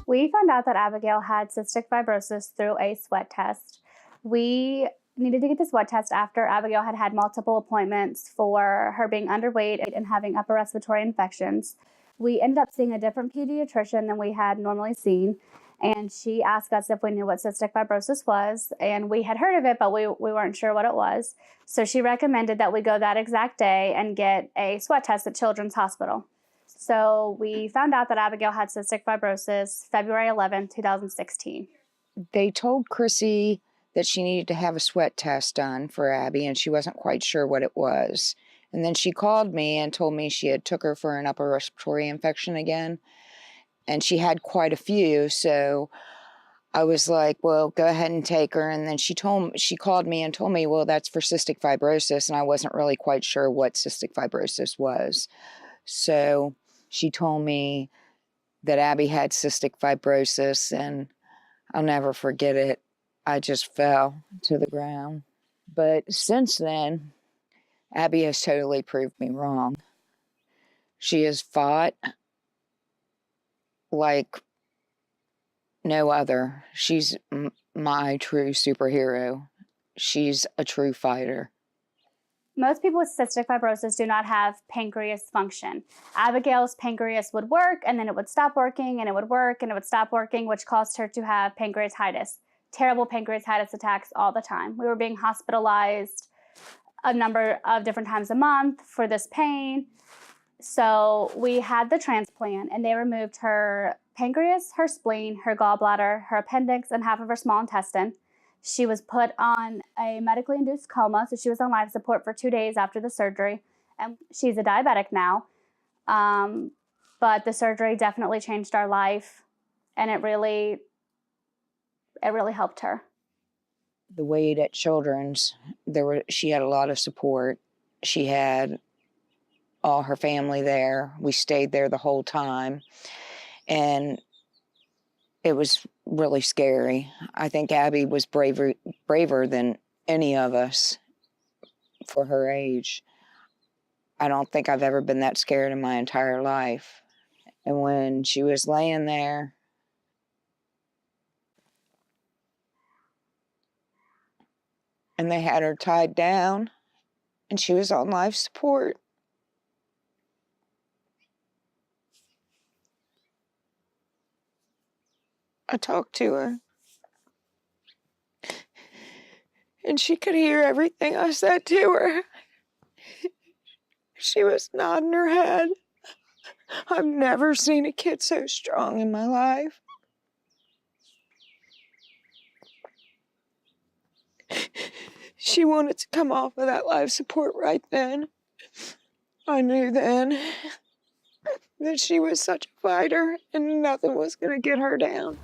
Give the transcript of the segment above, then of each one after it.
We found out that Abigail had cystic fibrosis through a sweat test. We needed to get the sweat test after Abigail had had multiple appointments for her being underweight and having upper respiratory infections. We ended up seeing a different pediatrician than we had normally seen, and she asked us if we knew what cystic fibrosis was, and we had heard of it, but we weren't sure what it was. So she recommended that we go that exact day and get a sweat test at Children's Hospital. So we found out that Abigail had cystic fibrosis February 11, 2016. They told Krissy that she needed to have a sweat test done for Abby, and she wasn't quite sure what it was. And then she called me and told me she had took her for an upper respiratory infection again, and she had quite a few. So I was like, well, go ahead and take her. And then she called me and told me, well, that's for cystic fibrosis, and I wasn't really quite sure what cystic fibrosis was. So she told me that Abby had cystic fibrosis, and I'll never forget it. I just fell to the ground. But since then, Abby has totally proved me wrong. She has fought like no other. She's my true superhero. She's a true fighter. Most people with cystic fibrosis do not have pancreas function. Abigail's pancreas would work, and then it would stop working, and it would work, and it would stop working, which caused her to have pancreatitis. Terrible pancreatitis attacks all the time. We were being hospitalized a number of different times a month for this pain. So we had the transplant, and they removed her pancreas, her spleen, her gallbladder, her appendix, and half of her small intestine. She was put on a medically induced coma, so she was on life support for 2 days after the surgery, and she's a diabetic now. But the surgery definitely changed our life, and it really helped her. The wait at Children's, she had a lot of support. She had all her family there. We stayed there the whole time, and it was really scary. I think Abby was braver than any of us for her age. I don't think I've ever been that scared in my entire life. And when she was laying there, and they had her tied down, and she was on life support, I talked to her, and she could hear everything I said to her. She was nodding her head. I've never seen a kid so strong in my life. She wanted to come off of that life support right then. I knew then that she was such a fighter and nothing was going to get her down.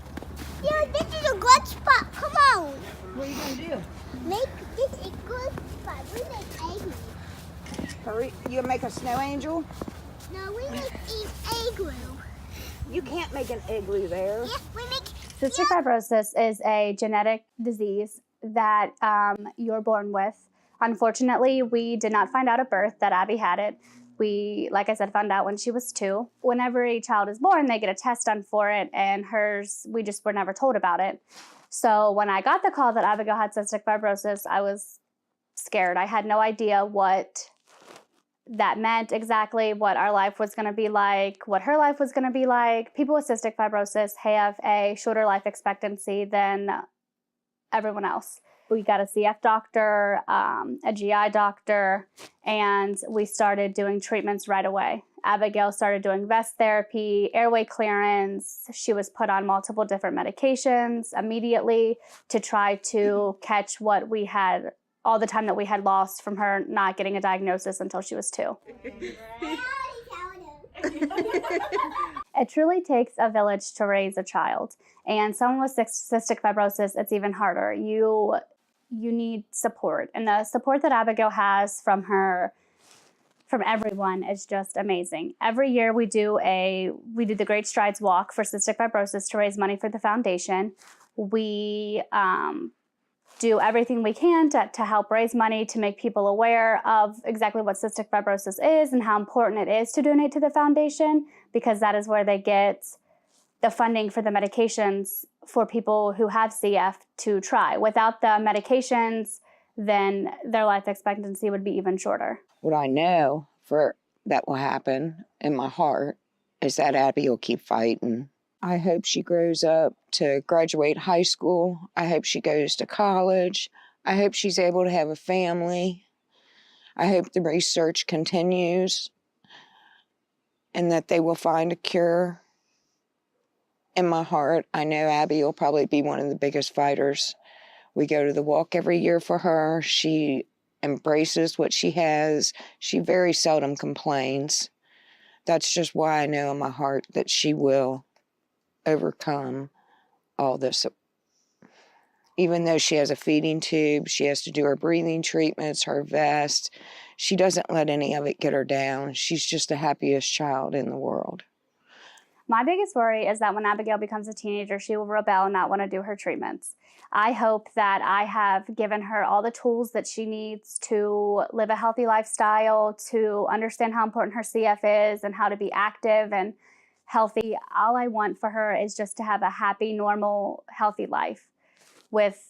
Yeah, this is a good spot. Come on. What are you going to do? Make this a good spot. We make eggs. Hurry. You make a snow angel? No, we make an igloo. You can't make an igloo there. Yes, we make... Cystic fibrosis is a genetic disease that you're born with. Unfortunately, we did not find out at birth that Abby had it. We, like I said, found out when she was 2. Whenever a child is born, they get a test done for it, and hers, we just were never told about it. So when I got the call that Abigail had cystic fibrosis, I was scared. I had no idea what that meant exactly, what our life was going to be like, what her life was going to be like. People with cystic fibrosis have a shorter life expectancy than everyone else. We got a CF doctor, a GI doctor, and we started doing treatments right away. Abigail started doing vest therapy, airway clearance. She was put on multiple different medications immediately to try to catch what we had, all the time that we had lost from her not getting a diagnosis until she was 2. It truly takes a village to raise a child. And someone with cystic fibrosis, it's even harder. You need support. And the support that Abigail has from everyone is just amazing. Every year we do the Great Strides Walk for cystic fibrosis to raise money for the foundation. We do everything we can to help raise money to make people aware of exactly what cystic fibrosis is and how important it is to donate to the foundation, because that is where they get the funding for the medications for people who have CF to try. Without the medications, then their life expectancy would be even shorter. What I know for that will happen in my heart is that Abby will keep fighting. I hope she grows up to graduate high school. I hope she goes to college. I hope she's able to have a family. I hope the research continues and that they will find a cure. In my heart, I know Abby will probably be one of the biggest fighters. We go to the walk every year for her. She embraces what she has. She very seldom complains. That's just why I know in my heart that she will overcome all this. Even though she has a feeding tube, she has to do her breathing treatments, her vest. She doesn't let any of it get her down. She's just the happiest child in the world. My biggest worry is that when Abigail becomes a teenager, she will rebel and not want to do her treatments. I hope that I have given her all the tools that she needs to live a healthy lifestyle, to understand how important her CF is and how to be active and healthy. All I want for her is just to have a happy, normal, healthy life with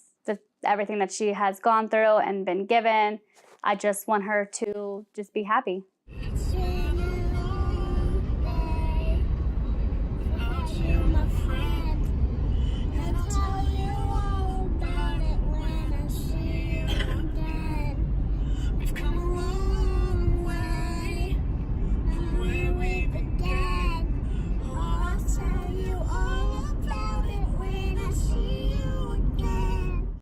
everything that she has gone through and been given. I just want her to just be happy.